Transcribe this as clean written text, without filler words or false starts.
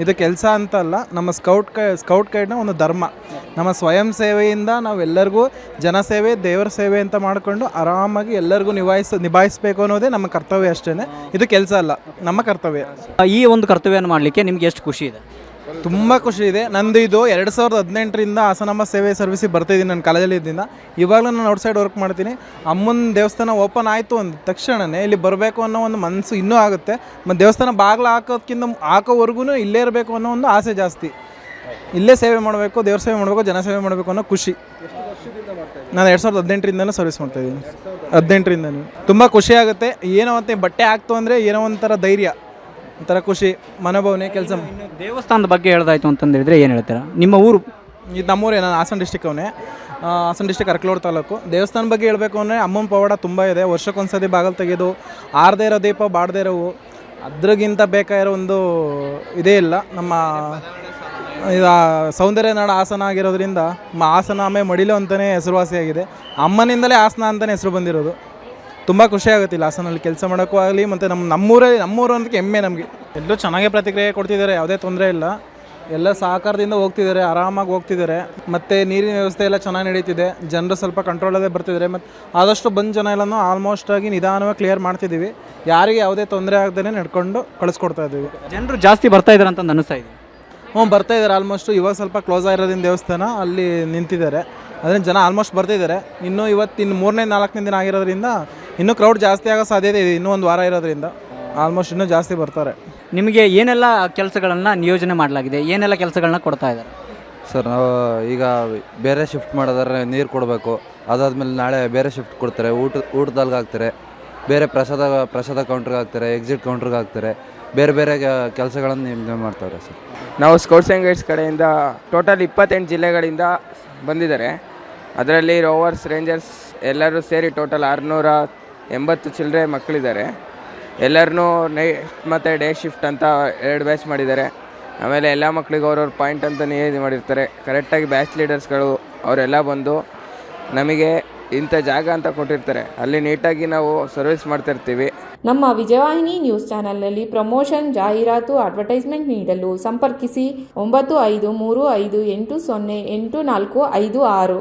ಇದು ಕೆಲಸ ಅಂತಲ್ಲ, ನಮ್ಮ ಸ್ಕೌಟ್ ಗೈಡ್ನ ಒಂದು ಧರ್ಮ. ನಮ್ಮ ಸ್ವಯಂ ಸೇವೆಯಿಂದ ನಾವೆಲ್ಲರಿಗೂ ಜನಸೇವೆ ದೇವರ ಸೇವೆ ಅಂತ ಮಾಡಿಕೊಂಡು ಆರಾಮಾಗಿ ಎಲ್ಲರಿಗೂ ನಿಭಾಯಿಸಬೇಕು ಅನ್ನೋದೇ ನಮ್ಮ ಕರ್ತವ್ಯ ಅಷ್ಟೇ. ಇದು ಕೆಲಸ ಅಲ್ಲ, ನಮ್ಮ ಕರ್ತವ್ಯ. ಈ ಒಂದು ಕರ್ತವ್ಯವನ್ನು ಮಾಡಲಿಕ್ಕೆ ನಿಮ್ಗೆ ಎಷ್ಟು ಖುಷಿ ಇದೆ? ತುಂಬ ಖುಷಿ ಇದೆ. ನಂದು ಇದು 2018ರಿಂದ ಹಾಸನಾಂಬ ಸೇವೆ ಸರ್ವಿಸಿಗೆ ಬರ್ತಾಯಿದ್ದೀನಿ. ನಾನು ಕಾಲೇಜಲ್ಲಿ ಇದ್ದಿಂದ ಇವಾಗಲೂ ನಾನು ಔಟ್ಸೈಡ್ ವರ್ಕ್ ಮಾಡ್ತೀನಿ. ಅಮ್ಮನ ದೇವಸ್ಥಾನ ಓಪನ್ ಆಯಿತು ಅಂದ ತಕ್ಷಣವೇ ಇಲ್ಲಿ ಬರಬೇಕು ಅನ್ನೋ ಒಂದು ಮನಸ್ಸು ಇನ್ನೂ ಆಗುತ್ತೆ. ಮತ್ತು ದೇವಸ್ಥಾನ ಬಾಗಿಲು ಹಾಕೋವರೆಗೂ ಇಲ್ಲೇ ಇರಬೇಕು ಅನ್ನೋ ಒಂದು ಆಸೆ ಜಾಸ್ತಿ. ಇಲ್ಲೇ ಸೇವೆ ಮಾಡಬೇಕು, ದೇವ್ರ ಸೇವೆ ಮಾಡಬೇಕು, ಜನಸೇವೆ ಮಾಡಬೇಕು ಅನ್ನೋ ಖುಷಿ. ನಾನು 2018ರಿಂದನೂ ಸರ್ವಿಸ್ ಮಾಡ್ತಾಯಿದ್ದೀನಿ. 18ರಿಂದನೂ ತುಂಬ ಖುಷಿ ಆಗುತ್ತೆ. ಏನೋ ಅಂತ ಬಟ್ಟೆ ಹಾಕ್ತು ಅಂದರೆ ಏನೋ ಒಂಥರ ಧೈರ್ಯ, ಒಂಥರ ಖುಷಿ, ಮನೋಭಾವನೆ ಕೆಲಸ. ದೇವಸ್ಥಾನದ ಬಗ್ಗೆ ಹೇಳ್ದಾಯ್ತು ಅಂತಂದೇಳಿದ್ರೆ ಏನು ಹೇಳ್ತೀರಾ? ನಿಮ್ಮ ಊರು? ಇದು ನಮ್ಮೂರೇ, ನಾನು ಹಾಸನ ಡಿಸ್ಟಿಕ್ ಅವನೇ. ಹಾಸನ ಡಿಸ್ಟಿಕ್ ಅರಕಲೂರು ತಾಲೂಕು. ದೇವಸ್ಥಾನ ಬಗ್ಗೆ ಹೇಳಬೇಕು ಅಂದರೆ ಅಮ್ಮನ ಪವಾಡ ತುಂಬ ಇದೆ. ವರ್ಷಕ್ಕೊಂದ್ಸತಿ ಬಾಗಿಲು ತೆಗೆಯೋದು, ಆರದೇ ಇರೋ ದೀಪ ಬಾಡದೇ ಇರೋವು, ಅದ್ರಿಗಿಂತ ಬೇಕಾಗಿರೋ ಒಂದು ಇದೇ ಇಲ್ಲ. ನಮ್ಮ ಇದು ಸೌಂದರ್ಯ ನಾಡು ಹಾಸನ ಆಗಿರೋದ್ರಿಂದ ಹಾಸನ ಆಮೇಲೆ ಮಡಿಲು ಅಂತಲೇ ಹೆಸರುವಾಸಿಯಾಗಿದೆ. ಅಮ್ಮನಿಂದಲೇ ಹಾಸನ ಅಂತಲೇ ಹೆಸರು ಬಂದಿರೋದು. ತುಂಬ ಖುಷಿ ಆಗುತ್ತಿಲ್ಲ ಹಾಸನಲ್ಲಿ ಕೆಲಸ ಮಾಡೋಕ್ಕೂ ಆಗಲಿ. ಮತ್ತು ನಮ್ಮೂರು ಅಂತ ಹೆಮ್ಮೆ ನಮಗೆ. ಎಲ್ಲರೂ ಚೆನ್ನಾಗೇ ಪ್ರತಿಕ್ರಿಯೆ ಕೊಡ್ತಿದ್ದಾರೆ, ಯಾವುದೇ ತೊಂದರೆ ಇಲ್ಲ. ಎಲ್ಲ ಸಹಕಾರದಿಂದ ಹೋಗ್ತಿದ್ದಾರೆ, ಆರಾಮಾಗಿ ಹೋಗ್ತಿದ್ದಾರೆ. ಮತ್ತು ನೀರಿನ ವ್ಯವಸ್ಥೆ ಎಲ್ಲ ಚೆನ್ನಾಗಿ ನಡೀತಿದೆ. ಜನರು ಸ್ವಲ್ಪ ಕಂಟ್ರೋಲಲ್ಲೇ ಬರ್ತಿದ್ದಾರೆ. ಮತ್ತು ಆದಷ್ಟು ಬಂದ ಜನ ಎಲ್ಲನೂ ಆಲ್ಮೋಸ್ಟ್ ಆಗಿ ನಿಧಾನವಾಗಿ ಕ್ಲಿಯರ್ ಮಾಡ್ತಿದ್ದೀವಿ. ಯಾರಿಗೆ ಯಾವುದೇ ತೊಂದರೆ ಆಗದೇ ನಡ್ಕೊಂಡು ಕಳಿಸ್ಕೊಡ್ತಾ ಇದ್ದೀವಿ. ಜನರು ಜಾಸ್ತಿ ಬರ್ತಾ ಇದ್ದಾರೆ ಅಂತ ಅನ್ನಿಸ್ತಾ ಇದೆ. ಬರ್ತಾ ಇದ್ದಾರೆ ಆಲ್ಮೋಸ್ಟು. ಇವಾಗ ಸ್ವಲ್ಪ ಕ್ಲೋಸ್ ಆಗಿರೋದ್ರಿಂದ ದೇವಸ್ಥಾನ ಅಲ್ಲಿ ನಿಂತಿದ್ದಾರೆ. ಅದರಿಂದ ಜನ ಆಲ್ಮೋಸ್ಟ್ ಬರ್ತಿದ್ದಾರೆ. ಇನ್ನೂ ಇವತ್ತಿನ 3ನೇ-4ನೇ ದಿನ ಆಗಿರೋದ್ರಿಂದ ಇನ್ನೂ ಕ್ರೌಡ್ ಜಾಸ್ತಿ ಆಗೋ ಸಾಧ್ಯತೆ ಇದೆ. ಇನ್ನೂ ಒಂದು ವಾರ ಇರೋದ್ರಿಂದ ಆಲ್ಮೋಸ್ಟ್ ಇನ್ನೂ ಜಾಸ್ತಿ ಬರ್ತಾರೆ. ನಿಮಗೆ ಏನೆಲ್ಲ ಕೆಲಸಗಳನ್ನು ನಿಯೋಜನೆ ಮಾಡಲಾಗಿದೆ? ಏನೆಲ್ಲ ಕೆಲಸಗಳನ್ನ ಕೊಡ್ತಾ ಇದ್ದಾರೆ ಸರ್? ನಾವು ಈಗ ಬೇರೆ ಶಿಫ್ಟ್ ಮಾಡೋದಾದ್ರೆ ನೀರು ಕೊಡಬೇಕು. ಅದಾದಮೇಲೆ ನಾಳೆ ಬೇರೆ ಶಿಫ್ಟ್ ಕೊಡ್ತಾರೆ. ಊಟದಲ್ಲಿ ಹಾಕ್ತಾರೆ, ಬೇರೆ ಪ್ರಸಾದ ಕೌಂಟ್ರಿಗೆ ಹಾಕ್ತಾರೆ, ಎಕ್ಸಿಟ್ ಕೌಂಟ್ರಿಗೆ ಹಾಕ್ತಾರೆ. ಬೇರೆ ಬೇರೆ ಕೆಲಸಗಳನ್ನು ನೇಮಕ ಮಾಡ್ತಾರೆ ಸರ್. ನಾವು ಸ್ಕೌಟ್ಸ್ ಆ್ಯಂಡ್ ಗೈಡ್ಸ್ ಕಡೆಯಿಂದ ಟೋಟಲ್ 28 ಜಿಲ್ಲೆಗಳಿಂದ ಬಂದಿದ್ದಾರೆ. ಅದರಲ್ಲಿ ರೋವರ್ಸ್, ರೇಂಜರ್ಸ್ ಎಲ್ಲರೂ ಸೇರಿ ಟೋಟಲ್ 680 ಚಿಲ್ಲರೆ ಮಕ್ಕಳಿದ್ದಾರೆ. ಎಲ್ಲರನ್ನೂ ನೈಟ್ ಮತ್ತು ಡೇ ಶಿಫ್ಟ್ ಅಂತ 2 ಬ್ಯಾಚ್ ಮಾಡಿದ್ದಾರೆ. ಆಮೇಲೆ ಎಲ್ಲ ಮಕ್ಕಳಿಗೂ ಅವ್ರವ್ರ ಪಾಯಿಂಟ್ ಅಂತ ನಿಯೋಜನೆ ಮಾಡಿರ್ತಾರೆ. ಕರೆಕ್ಟಾಗಿ ಬ್ಯಾಚ್ ಲೀಡರ್ಸ್ಗಳು ಅವರೆಲ್ಲ ಬಂದು ನಮಗೆ ಇಂಥ ಜಾಗ ಅಂತ ಕೊಟ್ಟಿರ್ತಾರೆ. ಅಲ್ಲಿ ನೀಟಾಗಿ ನಾವು ಸರ್ವಿಸ್ ಮಾಡ್ತಿರ್ತೀವಿ. ನಮ್ಮ ವಿಜಯವಾಹಿನಿ ನ್ಯೂಸ್ ಚಾನೆಲ್ನಲ್ಲಿ ಪ್ರಮೋಷನ್, ಜಾಹೀರಾತು, ಅಡ್ವರ್ಟೈಸ್ಮೆಂಟ್ ನೀಡಲು ಸಂಪರ್ಕಿಸಿ 9535808456.